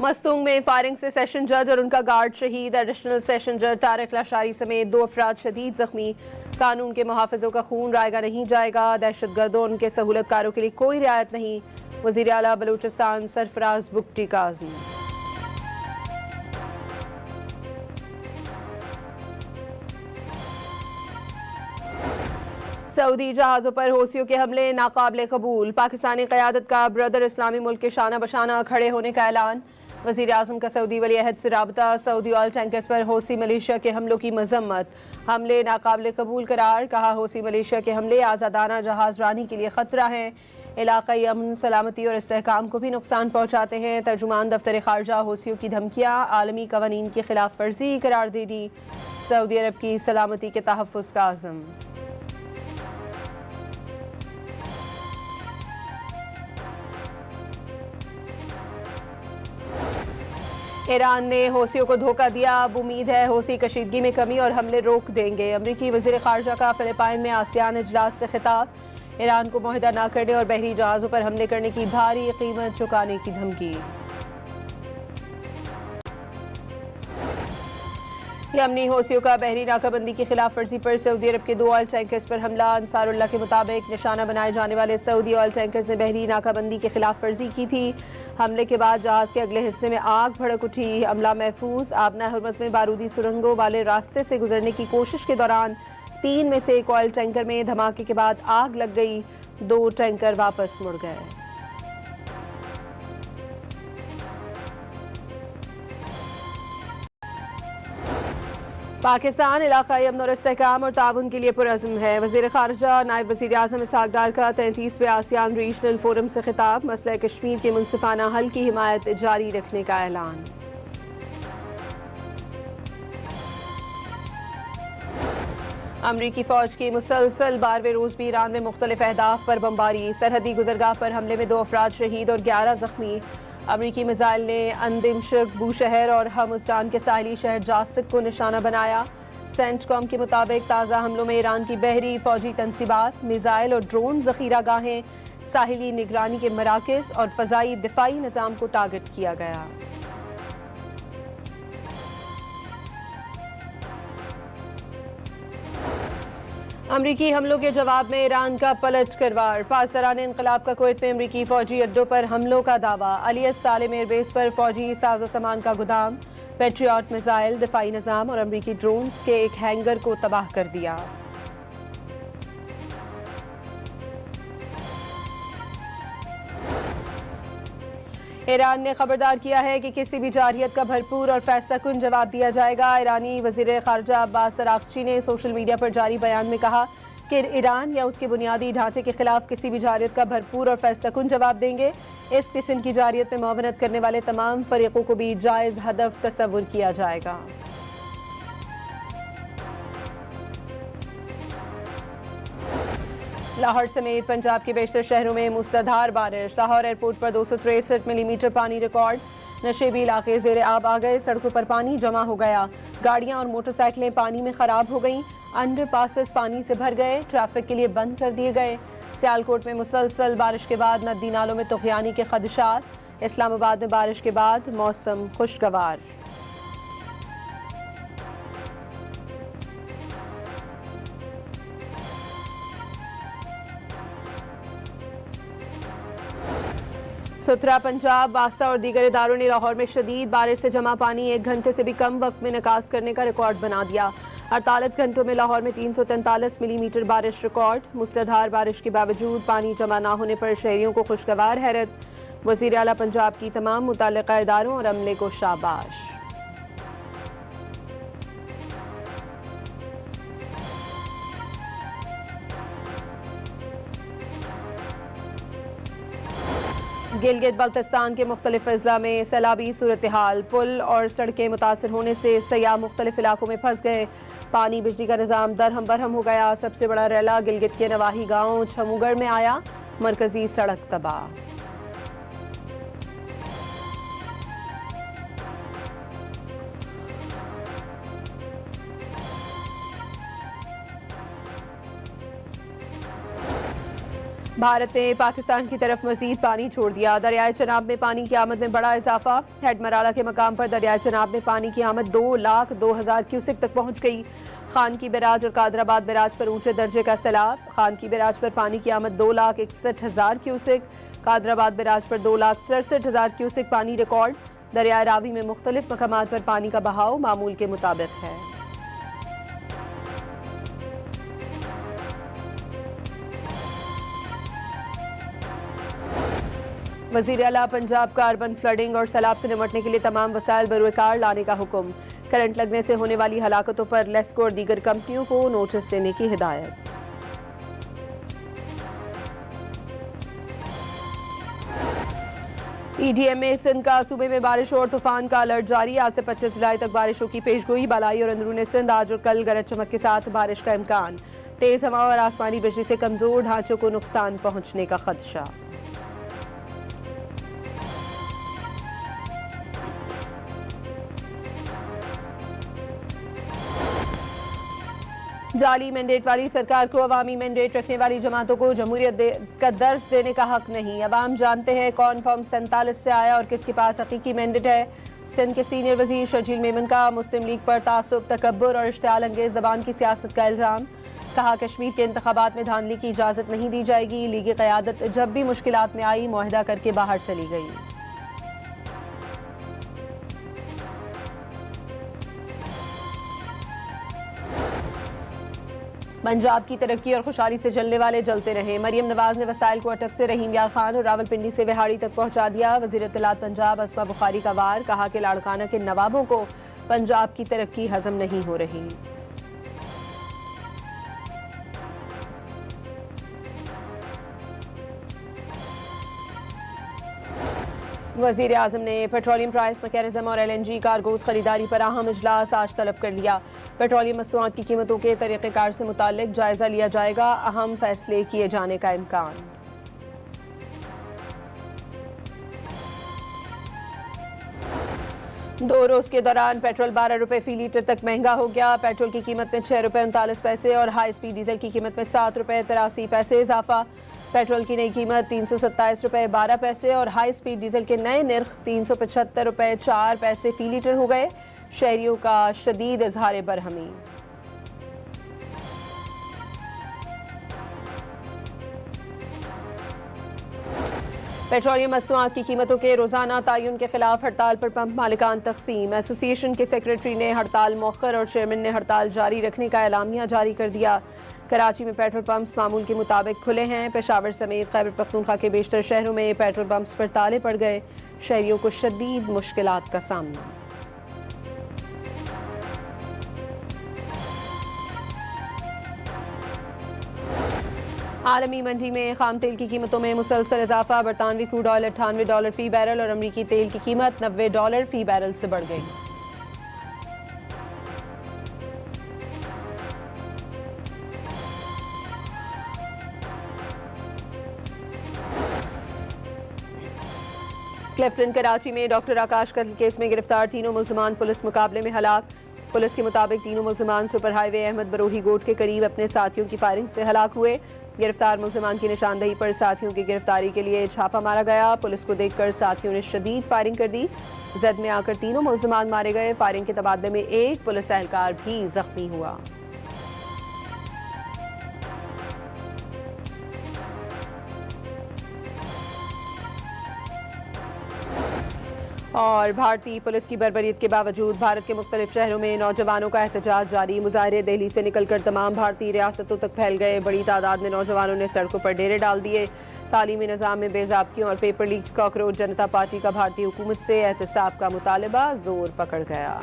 मस्तूंग में फायरिंग से सेशन जज और उनका गार्ड शहीद। एडिशनल सेशन जज तारिक लाशारी समेत 2 अफराद शदीद जख्मी। कानून के मुहाफिजों का खून रायगा नहीं जाएगा। दहशतगर्दों उनके सहूलतकारों के लिए कोई रियायत नहीं। वज़ीर आला बलूचिस्तान सरफराज बुगटी का आज़म। सऊदी जहाज़ों पर हौसियों के हमले नाकाबिले कबूल। पाकिस्तानी क़यादत का ब्रदर इस्लामी मुल्क के शाना बशाना खड़े होने का ऐलान। वज़ीर आज़म का सऊदी वली अहद से राबता। सऊदी ऑयल टैंकर्स पर हौसी मलेशिया के हमलों की मजम्मत। हमले नाकाबिले कबूल करार। कहा हौसी मलेशिया के हमले आज़ादाना जहाज़ रानी के लिए ख़तरा हैं। इलाक़ाई अमन सलामती और इस्तेहकाम को भी नुकसान पहुँचाते हैं। तर्जुमान दफ्तर ख़ारजा हौसियों की धमकियाँ आलमी कवानीन की खिलाफ वर्जी करार दे दी। सऊदी अरब की सलामती के तहफ़्फ़ुज़ का आज़म। ईरान ने हौसियों को धोखा दिया। अब उम्मीद है हौसी कशीदगी में कमी और हमले रोक देंगे। अमरीकी वज़ीर ख़ारजा का फ़िलिपाइन में आसियान इजलास से खिताब। ईरान को मुआहदा न करने और बहरी जहाज़ों पर हमले करने की भारी कीमत चुकाने की धमकी। यमनी हौसियों का बहरी नाकाबंदी की खिलाफ वर्जी पर सऊदी अरब के 2 ऑयल टैंकर्स पर हमला। अंसारुल्लाह के मुताबिक निशाना बनाए जाने वाले सऊदी ऑयल टैंकर्स ने बहरी नाकाबंदी की खिलाफ वर्जी की थी। हमले के बाद जहाज़ के अगले हिस्से में आग भड़क उठी। अमला महफूज। आबना हुर्मस में बारूदी सुरंगों वाले रास्ते से गुजरने की कोशिश के दौरान 3 में से एक ऑयल टैंकर में धमाके के बाद आग लग गई। 2 टैंकर वापस मुड़ गए। पाकिस्तान इलाक़ाई अमन और इस्तेहकाम और ताउन के लिए पुरअज़्म है। वज़ीर ख़ारजा नायब वज़ीर आज़म इसहाक़ डार का 33वें आसियान रीजनल फोरम से खिताब। मसला कश्मीर के मुनसिफ़ाना हल की हिमायत जारी रखने का ऐलान। अमरीकी फ़ौज की मुसलसल 12वें रोज़ भी ईरान में मुख्तलिफ अहदाफ पर बमबारी। सरहदी गुजरगाह पर हमले में 2 अफराद शहीद और 11 जख्मी। अमरीकी मिसाइल ने अंदिमशक, बूशहर और हमस्तान के साहिली शहर जासिक को निशाना बनाया। सेंटकॉम के मुताबिक ताज़ा हमलों में ईरान की बहरी फौजी तनसीबात, मिसाइल और ड्रोन ज़ख़ीरा गाहें, साहिली निगरानी के मराकज़ और फ़ज़ाई दिफ़ाई निज़ाम को टारगेट किया गया। अमरीकी हमलों के जवाब में ईरान का पलट करवार। पासदारान इनकलाब का कुवैत में अमरीकी फौजी अड्डों पर हमलों का दावा। अली सालेम एयरबेस पर फौजी साजो सामान का गोदाम, पेट्रियट मिसाइल, दिफाई निज़ाम और अमरीकी ड्रोन्स के एक हैंगर को तबाह कर दिया। ईरान ने खबरदार किया है कि किसी भी जारियत का भरपूर और फैसलाकुन जवाब दिया जाएगा। ईरानी वज़ीर ख़ारजा अब्बास अराग़ची ने सोशल मीडिया पर जारी बयान में कहा कि ईरान या उसके बुनियादी ढांचे के खिलाफ किसी भी जारियत का भरपूर और फैसलाकुन जवाब देंगे। इस किस्म की जारियत में मुआवनत करने वाले तमाम फरीकों को भी जायज़ हदफ तस्वुर किया जाएगा। लाहौर समेत पंजाब के बेशतर शहरों में मूसलाधार बारिश। लाहौर एयरपोर्ट पर 263 मिलीमीटर पानी रिकॉर्ड। नशेबी इलाके ज़ेरे आब आ गए। सड़कों पर पानी जमा हो गया। गाड़ियां और मोटरसाइकिलें पानी में खराब हो गईं। अंडर पासेस पानी से भर गए। ट्रैफिक के लिए बंद कर दिए गए। सियालकोट में मुसलसल बारिश के बाद नदी नालों में तुग़यानी के खदशात। इस्लामाबाद में बारिश के बाद मौसम खुशगवार। सुथरा पंजाब, बासा और दीगर इदारों ने लाहौर में शदीद बारिश से जमा पानी 1 घंटे से भी कम वक्त में निकास करने का रिकॉर्ड बना दिया। 48 घंटों में लाहौर में 343 मिलीमीटर बारिश रिकॉर्ड। मूसलाधार बारिश के बावजूद पानी जमा न होने पर शहरियों को खुशगवार हैरत। वज़ीर आला पंजाब की तमाम मुतल्लिका इदारों और अमले को शाबाश। गिलगित बल्तिस्तान के मुख्तलिफ अजला में सैलाबी सूरत हाल। पुल और सड़कें मुतासर होने से सयाह मुख्तलिफ इलाकों में फंस गए। पानी बिजली का निज़ाम दरहम बरहम हो गया। सबसे बड़ा रैला गिलगित के नवाही गांव छमुगढ़ में आया। मरकजी सड़क तबाह। भारत ने पाकिस्तान की तरफ मजीद पानी छोड़ दिया। दरियाए चनाब में पानी की आमद में बड़ा इजाफा। हेड मराला के मकाम पर दरियाए चनाब में पानी की आमद 2,02,000 क्यूसेक तक पहुंच गई। खान की बैराज और कादराबाद बैराज पर ऊंचे दर्जे का सैलाब। खान की बैराज पर पानी की आमद 2,61,000 क्यूसेक, कादराबाद बैराज पर 2,67,000 क्यूसेक पानी रिकॉर्ड। दरियाए रावी में मुख्तलिफ मकामात पर पानी का बहाव मामूल के मुताबिक है। वज़ीर आला पंजाब का अर्बन फ्लडिंग और सैलाब से निपटने के लिए तमाम वसाइल बरूकार लाने का हुक्म। करंट लगने से होने वाली हलाकतों पर लेस्को और दीगर कंपनियों को नोटिस देने की हिदायत। EDM में सिंध का सूबे में बारिश और तूफान का अलर्ट जारी। आज से 25 जुलाई तक बारिशों की पेशगोई। बालाई और अंदरूनी सिंध आज और कल गरज चमक के साथ बारिश का इम्कान। तेज हवा और आसमानी बिजली से कमजोर ढांचों को नुकसान पहुंचने का खदशा। जाली मैंडेट वाली सरकार को अवामी मैंडेट रखने वाली जमातों को जमहूरियत का दर्ज देने का हक नहीं। अवाम जानते हैं कौन फॉर्म 47 से आया और किसके पास हकीकी मैंडेट है। सिंध के सीनियर वजीर शर्जील मेमन का मुस्लिम लीग पर तासुब, तकब्बुर और इश्तिआल अंगेज ज़बान की सियासत का इल्ज़ाम। कहा कश्मीर के इंतखाबात में धांधली की इजाज़त नहीं दी जाएगी। लीग क़यादत जब भी मुश्किलात में आई मुआहिदा करके बाहर चली गई। पंजाब की तरक्की और खुशहाली से जलने वाले जलते रहे। मरियम नवाज ने वसाइल को अटक से रहीम यार खान और रावलपिंडी से विहाड़ी तक पहुंचा दिया। वज़ीर इत्तलात पंजाब अस्मा बुखारी का वार। कहा कि लाड़काना के नवाबों को पंजाब की तरक्की हजम नहीं हो रही। वज़ीर आज़म ने पेट्रोलियम प्राइस मैकेनिज्म और LNG कार्गोज खरीदारी पर अहम इजलास आज तलब कर लिया। पेट्रोलियम मसनूआत की कीमतों के तरीक़ेकार से मुताल्लिक जायजा लिया जाएगा। अहम फैसले किए जाने का इम्कान। दो रोज के दौरान पेट्रोल 12 रुपए फी लीटर तक महंगा हो गया। पेट्रोल की कीमत में 6 रुपए 39 पैसे और हाई स्पीड डीजल की कीमत में 7 रुपए 83 पैसे इजाफा। पेट्रोल की नई कीमत 327 रुपए 12 पैसे और हाई स्पीड डीजल के नए निर्ख 375 रुपए 4 पैसे फी लीटर हो गए। शहरियों का शदीद इजहार बरहमी। पेट्रोलियम मसनूआत की कीमतों के रोजाना तयन के खिलाफ हड़ताल पर पंप मालिकान तकसीम। एसोसिएशन के सेक्रेटरी ने हड़ताल मौखर और चेयरमैन ने हड़ताल जारी रखने का एलामिया जारी कर दिया। कराची में पेट्रोल पंप्स मामूल के मुताबिक खुले हैं। पेशावर समेत खैबर पख्तूनख्वा के बेशतर शहरों में पेट्रोल पंप्स पर ताले पड़ गए। शहरियों को शदीद मुश्किलात का सामना। आलमी मंडी में खाम तेल की कीमतों में मुसलसल इजाफा। बरतानवी क्रूड ऑयल $98 फी बैरल और अमरीकी तेल की कीमत $90 फी बैरल से बढ़ गई। क्लिफ्टन कराची में डॉक्टर आकाश कत्ल केस में गिरफ्तार तीनों मुल्ज़िमान पुलिस मुकाबले में हलाक। पुलिस के मुताबिक तीनों मुल्ज़िमान सुपर हाईवे अहमद बरोही गोट के करीब अपने साथियों की फायरिंग से हलाक हुए। गिरफ्तार मुल्ज़िमान की निशानदही पर साथियों की गिरफ्तारी के लिए छापा मारा गया। पुलिस को देखकर साथियों ने शदीद फायरिंग कर दी। जद में आकर तीनों मुल्ज़िमान मारे गए। फायरिंग के तबादले में एक पुलिस एहलकार भी जख्मी हुआ। और भारतीय पुलिस की बर्बरियत के बावजूद भारत के मुख्तलिफ शहरों में नौजवानों का एहतजाज जारी। मुजाहरे दिल्ली से निकलकर तमाम भारतीय रियासतों तक फैल गए। बड़ी तादाद में नौजवानों ने सड़कों पर डेरे डाल दिए। तालीमी निज़ाम में बेज़ाब्तियों और पेपर लीक्स कॉकरोच जनता पार्टी का भारतीय हुकूमत से एहतसाब का मुतालबा जोर पकड़ गया।